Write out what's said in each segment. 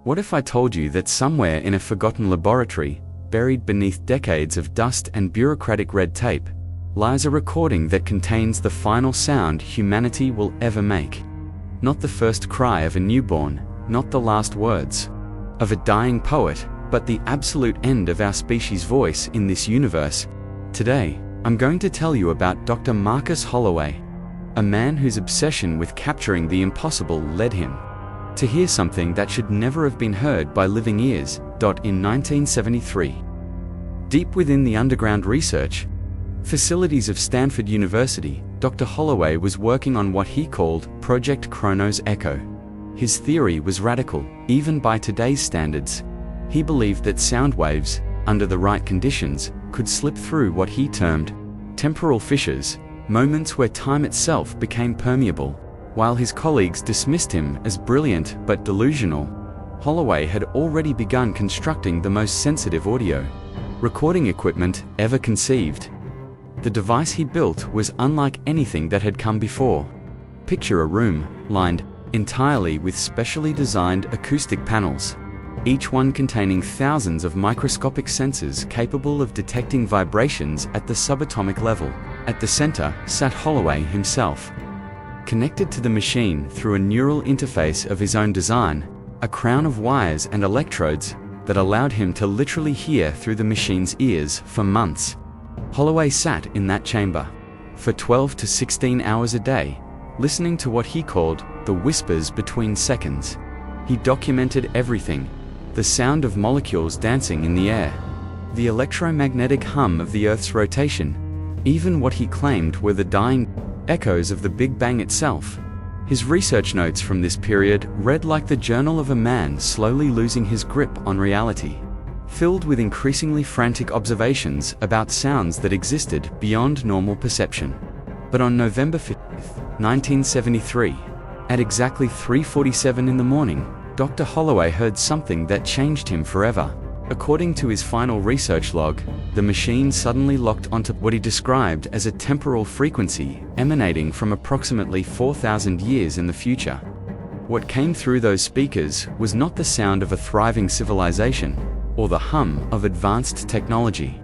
What if I told you that somewhere in a forgotten laboratory, buried beneath decades of dust and bureaucratic red tape, lies a recording that contains the final sound humanity will ever make? Not the first cry of a newborn, not the last words of a dying poet, but the absolute end of our species' voice in this universe. Today, I'm going to tell you about Dr. Marcus Holloway, a man whose obsession with capturing the impossible led him to hear something that should never have been heard by living ears. In 1973, deep within the underground research facilities of Stanford University, Dr. Holloway was working on what he called Project Kronos Echo. His theory was radical, even by today's standards. He believed that sound waves, under the right conditions, could slip through what he termed temporal fissures, moments where time itself became permeable. While his colleagues dismissed him as brilliant but delusional, Holloway had already begun constructing the most sensitive audio recording equipment ever conceived. The device he built was unlike anything that had come before. Picture a room lined entirely with specially designed acoustic panels, each one containing thousands of microscopic sensors capable of detecting vibrations at the subatomic level. At the center sat Holloway himself, connected to the machine through a neural interface of his own design, a crown of wires and electrodes that allowed him to literally hear through the machine's ears for months. Holloway sat in that chamber for 12 to 16 hours a day, listening to what he called the whispers between seconds. He documented everything: the sound of molecules dancing in the air, the electromagnetic hum of the Earth's rotation, even what he claimed were the dying echoes of the Big Bang itself. His research notes from this period read like the journal of a man slowly losing his grip on reality, filled with increasingly frantic observations about sounds that existed beyond normal perception. But on November 5, 1973, at exactly 3:47 in the morning, Dr. Holloway heard something that changed him forever. According to his final research log, the machine suddenly locked onto what he described as a temporal frequency emanating from approximately 4,000 years in the future. What came through those speakers was not the sound of a thriving civilization or the hum of advanced technology.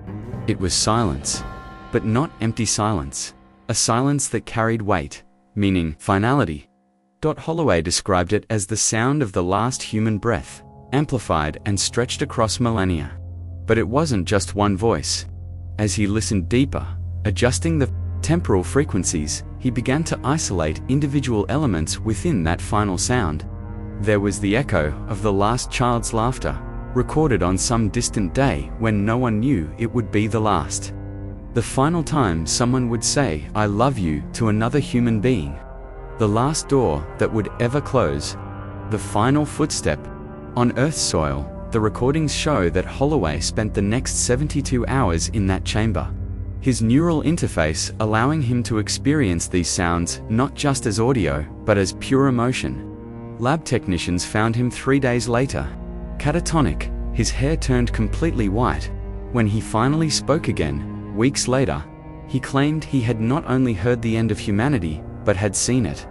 It was silence, but not empty silence, a silence that carried weight, meaning finality. Holloway described it as the sound of the last human breath, amplified and stretched across millennia. But it wasn't just one voice. As he listened deeper, adjusting the temporal frequencies, he began to isolate individual elements within that final sound. There was the echo of the last child's laughter, recorded on some distant day when no one knew it would be the last. The final time someone would say, "I love you," to another human being. The last door that would ever close. The final footstep on Earth's soil. The recordings show that Holloway spent the next 72 hours in that chamber, his neural interface allowing him to experience these sounds not just as audio, but as pure emotion. Lab technicians found him 3 days later, catatonic, his hair turned completely white. When he finally spoke again, weeks later, he claimed he had not only heard the end of humanity, but had seen it.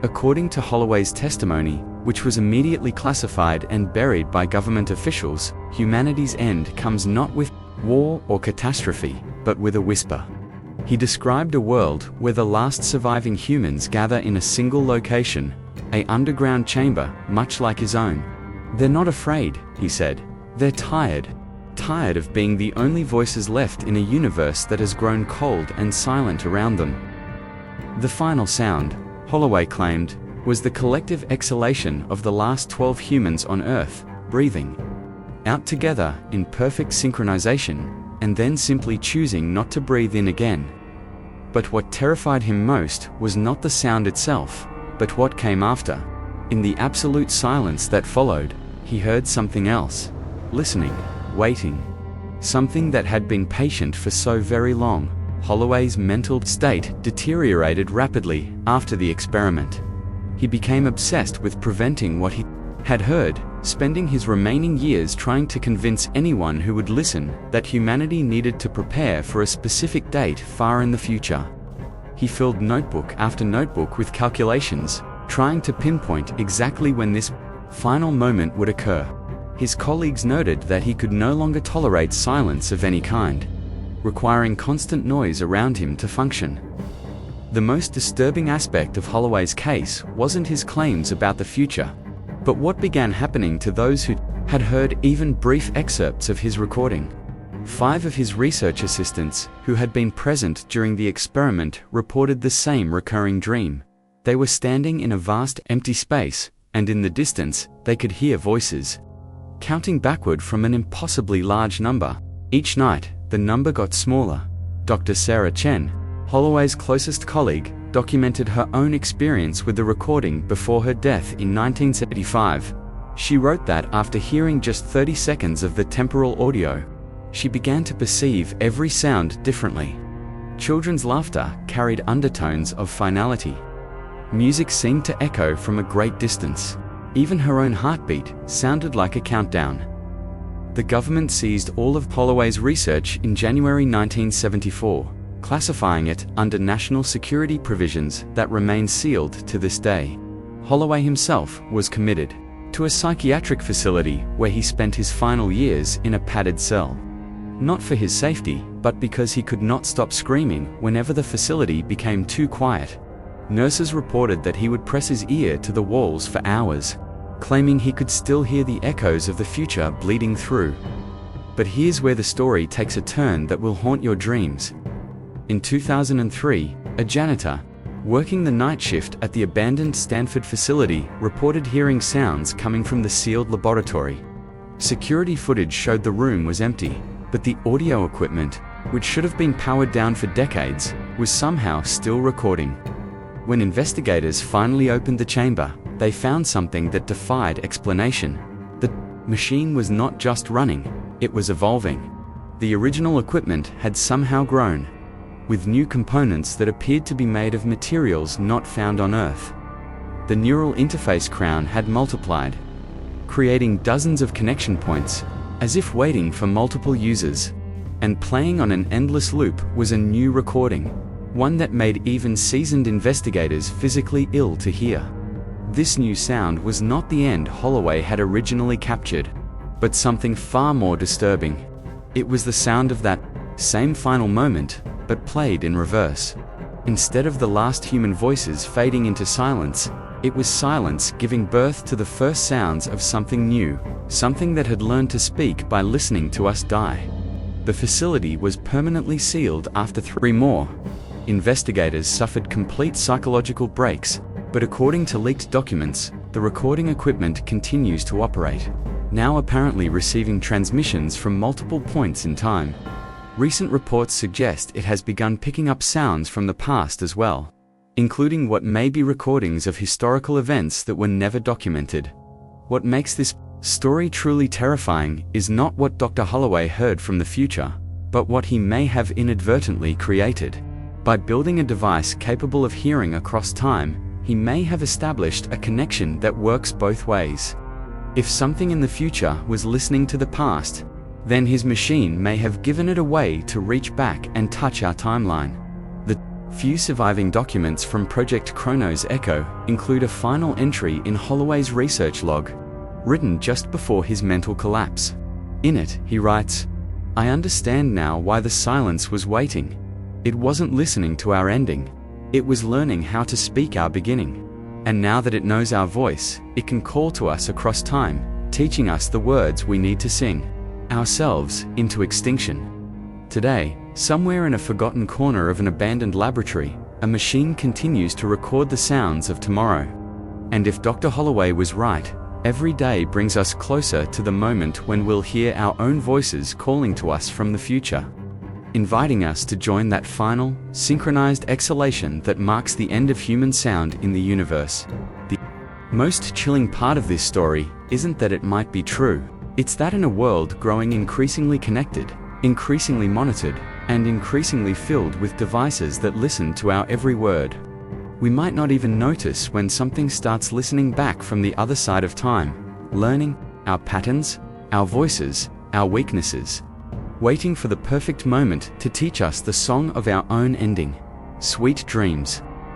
According to Holloway's testimony, which was immediately classified and buried by government officials, humanity's end comes not with war or catastrophe, but with a whisper. He described a world where the last surviving humans gather in a single location, an underground chamber much like his own. They're not afraid, he said. They're tired of being the only voices left in a universe that has grown cold and silent around them. The final sound, Holloway claimed, was the collective exhalation of the last 12 humans on Earth, breathing out together in perfect synchronization, and then simply choosing not to breathe in again. But what terrified him most was not the sound itself, but what came after. In the absolute silence that followed, he heard something else, listening, waiting. Something that had been patient for so very long. Holloway's mental state deteriorated rapidly after the experiment. He became obsessed with preventing what he had heard, spending his remaining years trying to convince anyone who would listen that humanity needed to prepare for a specific date far in the future. He filled notebook after notebook with calculations, trying to pinpoint exactly when this final moment would occur. His colleagues noted that he could no longer tolerate silence of any kind, requiring constant noise around him to function. The most disturbing aspect of Holloway's case wasn't his claims about the future, but what began happening to those who had heard even brief excerpts of his recording. 5 of his research assistants, who had been present during the experiment, reported the same recurring dream. They were standing in a vast empty space, and in the distance, they could hear voices, counting backward from an impossibly large number. Each night, the number got smaller. Dr. Sarah Chen, Holloway's closest colleague, documented her own experience with the recording before her death in 1975. She wrote that after hearing just 30 seconds of the temporal audio, she began to perceive every sound differently. Children's laughter carried undertones of finality. Music seemed to echo from a great distance. Even her own heartbeat sounded like a countdown. The government seized all of Holloway's research in January 1974, classifying it under national security provisions that remain sealed to this day. Holloway himself was committed to a psychiatric facility where he spent his final years in a padded cell. Not for his safety, but because he could not stop screaming whenever the facility became too quiet. Nurses reported that he would press his ear to the walls for hours, claiming he could still hear the echoes of the future bleeding through. But here's where the story takes a turn that will haunt your dreams. In 2003, a janitor, working the night shift at the abandoned Stanford facility, reported hearing sounds coming from the sealed laboratory. Security footage showed the room was empty, but the audio equipment, which should have been powered down for decades, was somehow still recording. When investigators finally opened the chamber, they found something that defied explanation. The machine was not just running, it was evolving. The original equipment had somehow grown, with new components that appeared to be made of materials not found on Earth. The neural interface crown had multiplied, creating dozens of connection points, as if waiting for multiple users. And playing on an endless loop was a new recording, one that made even seasoned investigators physically ill to hear. This new sound was not the end Holloway had originally captured, but something far more disturbing. It was the sound of that same final moment, but played in reverse. Instead of the last human voices fading into silence, it was silence giving birth to the first sounds of something new, something that had learned to speak by listening to us die. The facility was permanently sealed after 3 more. Investigators suffered complete psychological breaks, but according to leaked documents, the recording equipment continues to operate, now apparently receiving transmissions from multiple points in time. Recent reports suggest it has begun picking up sounds from the past as well, including what may be recordings of historical events that were never documented. What makes this story truly terrifying is not what Dr. Holloway heard from the future, but what he may have inadvertently created. By building a device capable of hearing across time, he may have established a connection that works both ways. If something in the future was listening to the past, then his machine may have given it a way to reach back and touch our timeline. The few surviving documents from Project Chronos Echo include a final entry in Holloway's research log, written just before his mental collapse. In it, he writes, "I understand now why the silence was waiting. It wasn't listening to our ending. It was learning how to speak our beginning. And now that it knows our voice, it can call to us across time, teaching us the words we need to sing ourselves into extinction." Today, somewhere in a forgotten corner of an abandoned laboratory, a machine continues to record the sounds of tomorrow. And if Dr. Holloway was right, every day brings us closer to the moment when we'll hear our own voices calling to us from the future, inviting us to join that final, synchronized exhalation that marks the end of human sound in the universe. The most chilling part of this story isn't that it might be true. It's that in a world growing increasingly connected, increasingly monitored, and increasingly filled with devices that listen to our every word, we might not even notice when something starts listening back from the other side of time, learning our patterns, our voices, our weaknesses, waiting for the perfect moment to teach us the song of our own ending. Sweet dreams.